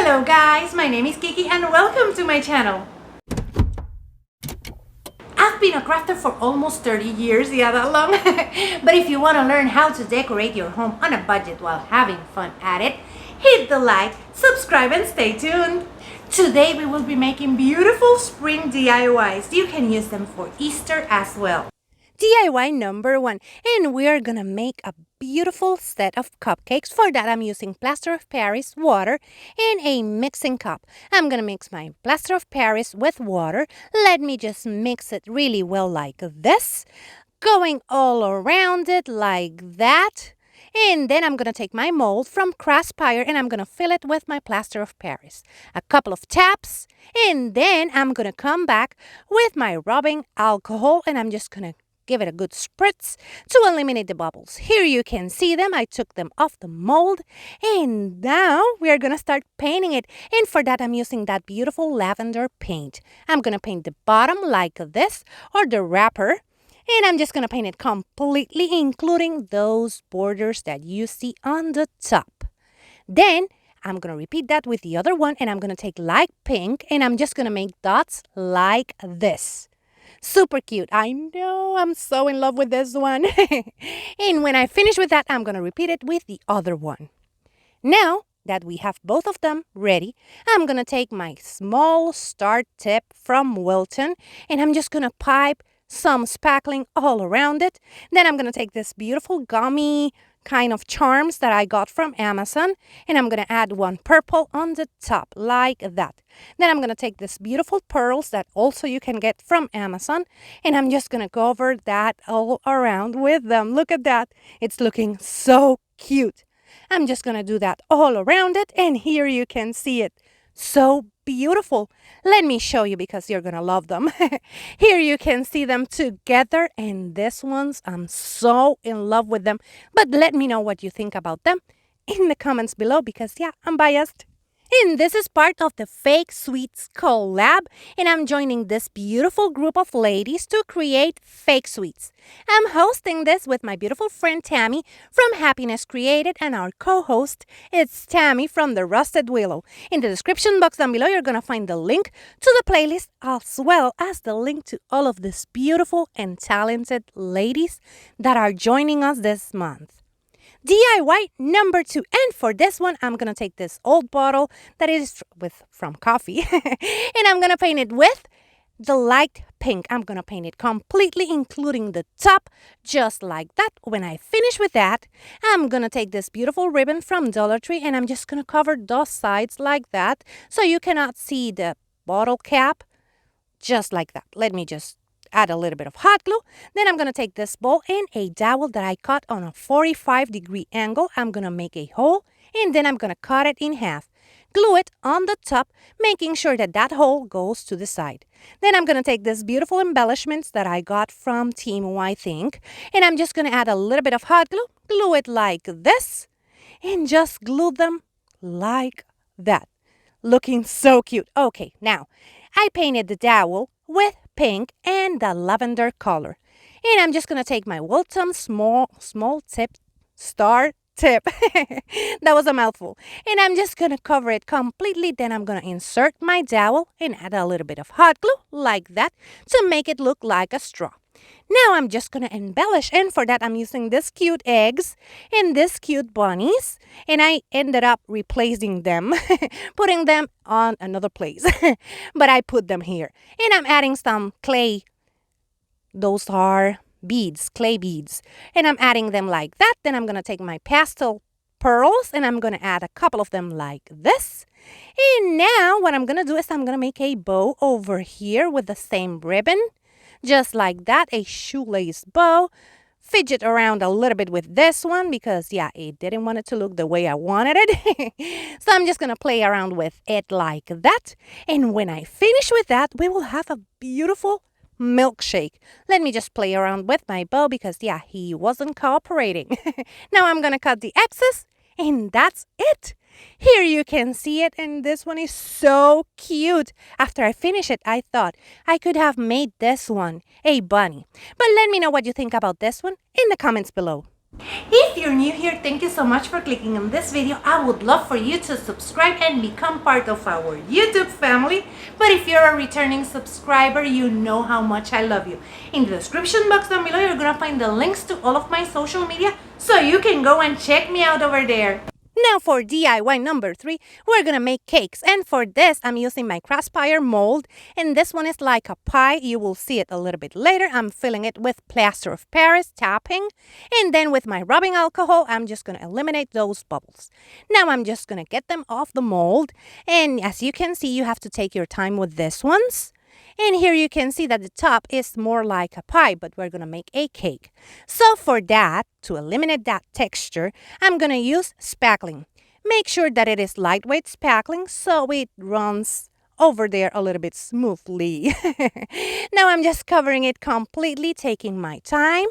Hello guys, my name is Kiki and welcome to my channel. I've been a crafter for almost 30 years, yeah, that long. But if you want to learn how to decorate your home on a budget while having fun at it, hit the like, subscribe and stay tuned. Today we will be making beautiful spring DIYs. You can use them for Easter as well. DIY number 1, and we are gonna make a beautiful set of cupcakes. For that, I'm using plaster of Paris, water, and a mixing cup. I'm gonna mix my plaster of Paris with water. Let me just mix it really well like this, going all around it like that. And then I'm going to take my mold from Craspire and I'm going to fill it with my plaster of Paris. A couple of taps, and then I'm going to come back with my rubbing alcohol and I'm just going to give it a good spritz to eliminate the bubbles. Here you can see them. I took them off the mold and now we are going to start painting it. And for that, I'm using that beautiful lavender paint. I'm going to paint the bottom like this, or the wrapper. And I'm just going to paint it completely, including those borders that you see on the top. Then I'm going to repeat that with the other one, and I'm going to take light pink, and I'm just going to make dots like this. Super cute. I know, I'm so in love with this one. And when I finish with that, I'm going to repeat it with the other one. Now that we have both of them ready, I'm going to take my small star tip from Wilton, and I'm just going to pipe some spackling all around it. Then I'm going to take this beautiful gummy kind of charms that I got from Amazon, and I'm going to add one purple on the top like that. Then I'm going to take this beautiful pearls that also you can get from Amazon, and I'm just going to cover that all around with them. Look at that. It's looking so cute. I'm just going to do that all around it, and here you can see it. So beautiful. Let me show you because you're gonna love them. Here you can see them together, and these ones, I'm so in love with them. But let me know what you think about them in the comments below because yeah, I'm biased. And this is part of the Fake Sweets collab, and I'm joining this beautiful group of ladies to create Fake Sweets. I'm hosting this with my beautiful friend Tammy from Happiness Created, and our co-host is Tammy from the Rusted Willow. In the description box down below, you're going to find the link to the playlist as well as the link to all of these beautiful and talented ladies that are joining us this month. DIY number 2, and for this one, I'm going to take this old bottle that is from coffee, and I'm going to paint it with the light pink. I'm going to paint it completely, including the top, just like that. When I finish with that, I'm going to take this beautiful ribbon from Dollar Tree, and I'm just going to cover those sides like that, so you cannot see the bottle cap, just like that. Let me just add a little bit of hot glue. Then I'm going to take this bowl and a dowel that I cut on a 45-degree angle. I'm going to make a hole, and then I'm going to cut it in half. Glue it on the top, making sure that that hole goes to the side. Then I'm going to take this beautiful embellishments that I got from Team I Think, and I'm just going to add a little bit of hot glue, glue it like this, and just glue them like that. Looking so cute. Okay, now I painted the dowel with pink and the lavender color. And I'm just going to take my Wilton small tip, star tip. That was a mouthful. And I'm just going to cover it completely. Then I'm going to insert my dowel and add a little bit of hot glue like that to make it look like a straw. Now I'm just going to embellish, and for that I'm using this cute eggs and this cute bunnies, and I ended up replacing them, putting them on another place, but I put them here. And I'm adding some clay, those are beads, clay beads, and I'm adding them like that. Then I'm going to take my pastel pearls and I'm going to add a couple of them like this. And now what I'm going to do is I'm going to make a bow over here with the same ribbon. Just like that, a shoelace bow. Fidget around a little bit with this one because, yeah, it didn't want it to look the way I wanted it. So I'm just going to play around with it like that. And when I finish with that, we will have a beautiful milkshake. Let me just play around with my bow because, yeah, he wasn't cooperating. Now I'm going to cut the excess, and that's it. Here you can see it, and this one is so cute. After I finish it, I thought I could have made this one a bunny. But let me know what you think about this one in the comments below. If you're new here, thank you so much for clicking on this video. I would love for you to subscribe and become part of our YouTube family. But if you're a returning subscriber, you know how much I love you. In the description box down below, you're gonna find the links to all of my social media so you can go and check me out over there. Now for DIY number 3, we're gonna make cakes. And for this, I'm using my Craspire mold. And this one is like a pie. You will see it a little bit later. I'm filling it with plaster of Paris, tapping. And then with my rubbing alcohol, I'm just gonna eliminate those bubbles. Now I'm just gonna get them off the mold. And as you can see, you have to take your time with this ones. And here you can see that the top is more like a pie, but we're going to make a cake. So for that, to eliminate that texture, I'm going to use spackling. Make sure that it is lightweight spackling so it runs over there a little bit smoothly. Now I'm just covering it completely, taking my time.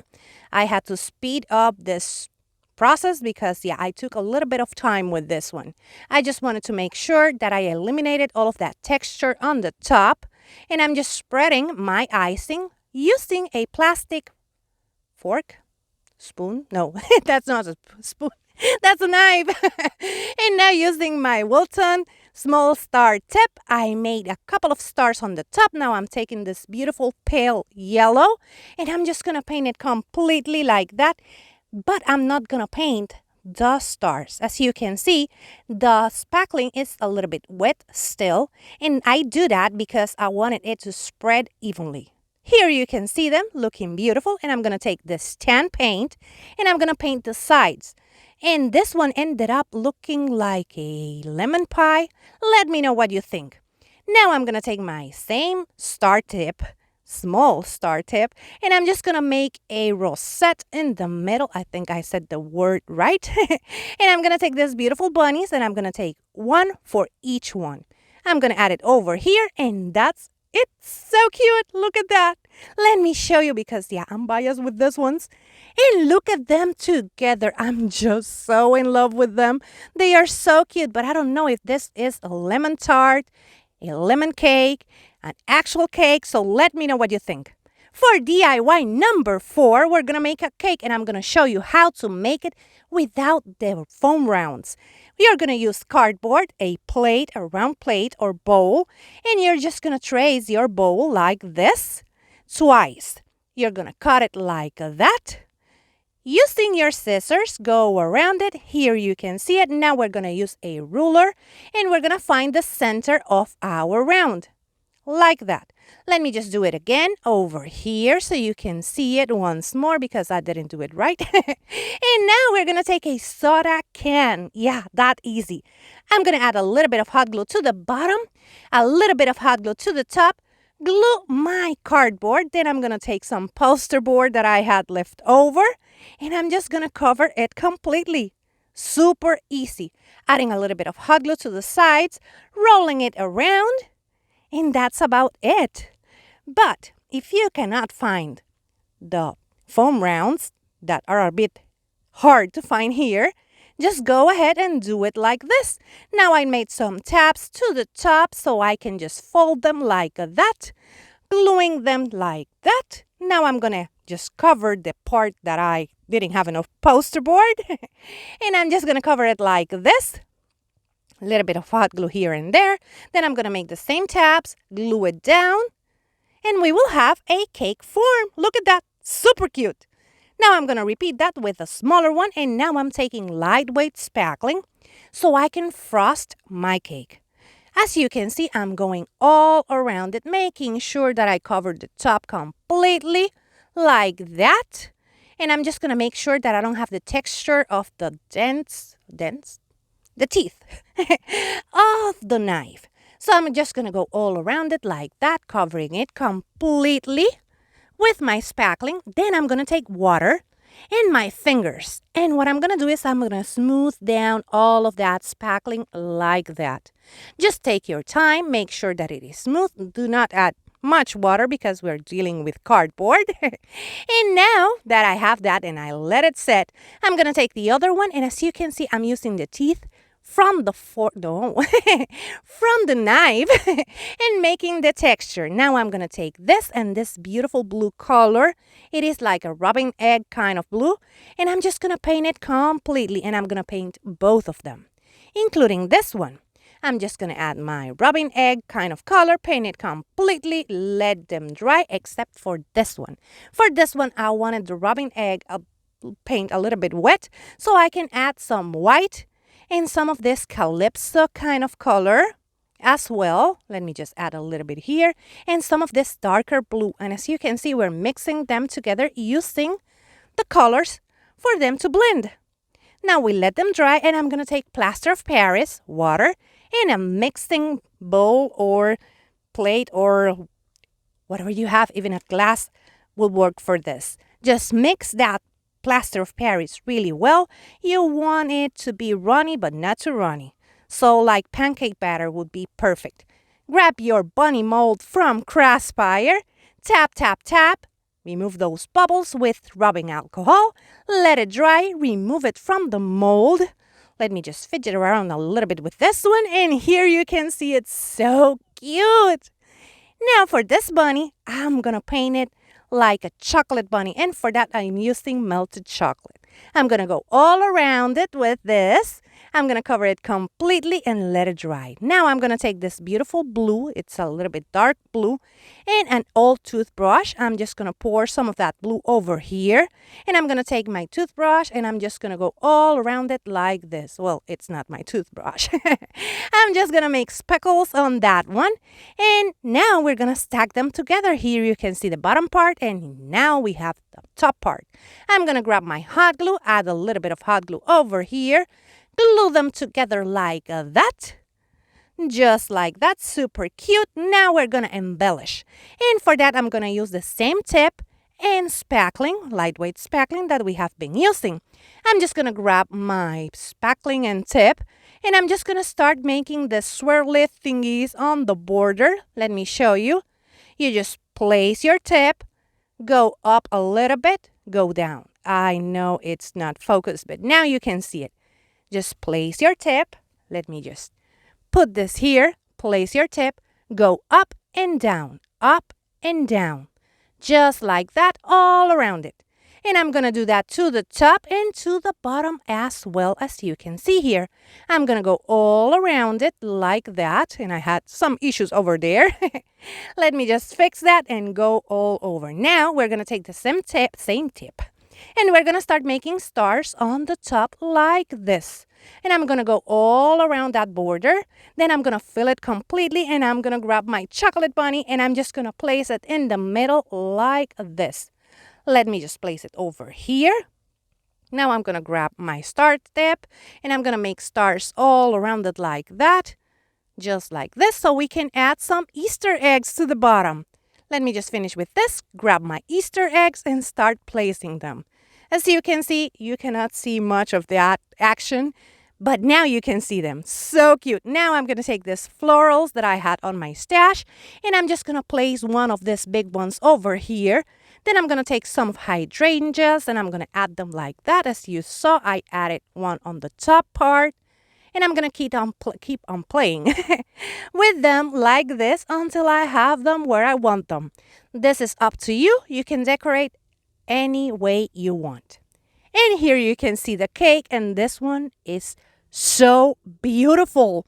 I had to speed up this process because I took a little bit of time with this one. I just wanted to make sure that I eliminated all of that texture on the top. And I'm just spreading my icing using a plastic fork, spoon. No, that's not a spoon. That's a knife. And now using my Wilton small star tip, I made a couple of stars on the top. Now I'm taking this beautiful pale yellow and I'm just going to paint it completely like that. But I'm not going to paint the stars. As you can see, the spackling is a little bit wet still, and I do that because I wanted it to spread evenly. Here you can see them looking beautiful, and I'm going to take this tan paint and I'm going to paint the sides. And this one ended up looking like a lemon pie. Let me know what you think. Now I'm going to take my same star tip, small star tip, and I'm just gonna make a rosette in the middle. I think I said the word right. And I'm gonna take these beautiful bunnies and I'm gonna take one for each one. I'm gonna add it over here, and that's it. So cute. Look at that. Let me show you because I'm biased with these ones. And look at them together. I'm just so in love with them. They are so cute, but I don't know if this is a lemon tart, a lemon cake, an actual cake, so let me know what you think. For DIY number 4, we're going to make a cake, and I'm going to show you how to make it without the foam rounds. We are going to use cardboard, a plate, a round plate or bowl, and you're just going to trace your bowl like this twice. You're going to cut it like that. Using your scissors, go around it. Here you can see it. Now we're going to use a ruler, and we're going to find the center of our round. Like that. Let me just do it again over here so you can see it once more because I didn't do it right. And now we're going to take a soda can. Yeah, that easy. I'm going to add a little bit of hot glue to the bottom, a little bit of hot glue to the top, glue my cardboard. Then I'm going to take some poster board that I had left over, and I'm just going to cover it completely. Super easy. Adding a little bit of hot glue to the sides, rolling it around. And that's about it. But if you cannot find the foam rounds that are a bit hard to find here, just go ahead and do it like this. Now I made some tabs to the top so I can just fold them like that, gluing them like that. Now I'm going to just cover the part that I didn't have enough poster board. And I'm just going to cover it like this. A little bit of hot glue here and there. Then I'm going to make the same tabs, glue it down, and we will have a cake form. Look at that. Super cute. Now I'm going to repeat that with a smaller one, and now I'm taking lightweight spackling so I can frost my cake. As you can see, I'm going all around it, making sure that I cover the top completely like that. And I'm just going to make sure that I don't have the texture of the the teeth of the knife. So I'm just going to go all around it like that, covering it completely with my spackling. Then I'm going to take water and my fingers. And what I'm going to do is I'm going to smooth down all of that spackling like that. Just take your time. Make sure that it is smooth. Do not add much water because we're dealing with cardboard. And now that I have that and I let it set, I'm going to take the other one. And as you can see, I'm using the teeth from the from the knife and making the texture. Now I'm going to take this and this beautiful blue color. It is like a rubbing egg kind of blue. And I'm just going to paint it completely. And I'm going to paint both of them, including this one. I'm just going to add my rubbing egg kind of color, paint it completely, let them dry, except for this one. For this one, I wanted the rubbing egg paint a little bit wet, so I can add some white and some of this calypso kind of color as well. Let me just add a little bit here, and some of this darker blue. And as you can see, we're mixing them together using the colors for them to blend. Now we let them dry, and I'm going to take plaster of Paris, water, in a mixing bowl or plate or whatever you have. Even a glass will work for this. Just mix that plaster of Paris really well. You want it to be runny but not too runny. So like pancake batter would be perfect. Grab your bunny mold from Craspire. Tap, tap, tap. Remove those bubbles with rubbing alcohol. Let it dry. Remove it from the mold. Let me just fidget around a little bit with this one. And here you can see it's so cute. Now for this bunny, I'm going to paint it like a chocolate bunny. And for that, I'm using melted chocolate. I'm going to go all around it with this. I'm going to cover it completely and let it dry. Now I'm going to take this beautiful blue. It's a little bit dark blue. And an old toothbrush. I'm just going to pour some of that blue over here. And I'm going to take my toothbrush and I'm just going to go all around it like this. Well, it's not my toothbrush. I'm just going to make speckles on that one. And now we're going to stack them together. Here you can see the bottom part. And now we have the top part. I'm going to grab my hot glue, add a little bit of hot glue over here. Glue them together like that. Just like that. Super cute. Now we're going to embellish. And for that, I'm going to use the same tip and spackling, lightweight spackling that we have been using. I'm just going to grab my spackling and tip. And I'm just going to start making the swirly thingies on the border. Let me show you. You just place your tip, go up a little bit, go down. I know it's not focused, but now you can see it. Just place your tip. Let me just put this here. Place your tip. Go up and down. Up and down. Just like that all around it. And I'm going to do that to the top and to the bottom as well, as you can see here. I'm going to go all around it like that. And I had some issues over there. Let me just fix that and go all over. Now we're going to take the same tip. And we're going to start making stars on the top like this. And I'm going to go all around that border. Then I'm going to fill it completely. And I'm going to grab my chocolate bunny. And I'm just going to place it in the middle like this. Let me just place it over here. Now I'm going to grab my star tip. And I'm going to make stars all around it like that. Just like this. So we can add some Easter eggs to the bottom. Let me just finish with this. Grab my Easter eggs and start placing them. As you can see, you cannot see much of that action, but now you can see them. So cute. Now I'm going to take these florals that I had on my stash, and I'm just going to place one of these big ones over here. Then I'm going to take some hydrangeas, and I'm going to add them like that. As you saw, I added one on the top part. And I'm going to keep on playing with them like this until I have them where I want them. This is up to you. You can decorate any way you want. And here you can see the cake. And this one is so beautiful.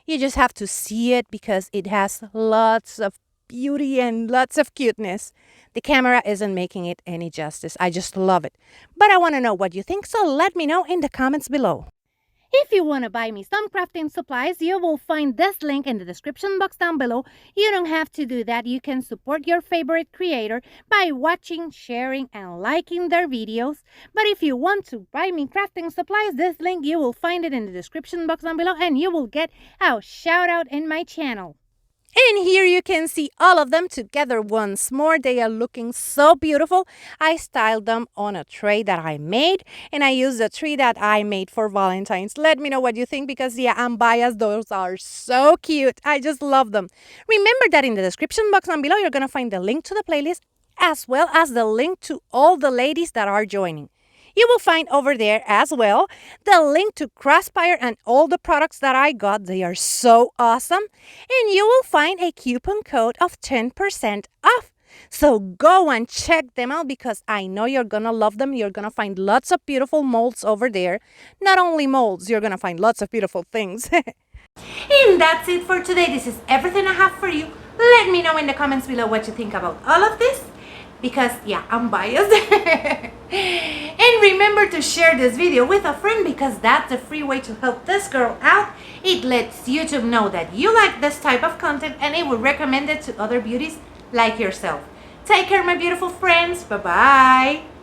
You just have to see it because it has lots of beauty and lots of cuteness. The camera isn't making it any justice. I just love it. But I want to know what you think. So let me know in the comments below. If you want to buy me some crafting supplies, you will find this link in the description box down below. You don't have to do that. You can support your favorite creator by watching, sharing, and liking their videos. But if you want to buy me crafting supplies, this link, you will find it in the description box down below, and you will get a shout out in my channel. And here you can see all of them together once more. They are looking so beautiful. I styled them on a tray that I made, and I used a tree that I made for Valentine's. Let me know what you think because, yeah, I'm biased. Those are so cute. I just love them. Remember that in the description box down below, you're going to find the link to the playlist as well as the link to all the ladies that are joining. You will find over there as well the link to Craspire and all the products that I got. They are so awesome. And you will find a coupon code of 10% off. So go and check them out because I know you're going to love them. You're going to find lots of beautiful molds over there. Not only molds, you're going to find lots of beautiful things. And that's it for today. This is everything I have for you. Let me know in the comments below what you think about all of this. Because, yeah, I'm biased. And remember to share this video with a friend because that's a free way to help this girl out. It lets YouTube know that you like this type of content and it will recommend it to other beauties like yourself. Take care, my beautiful friends. Bye-bye.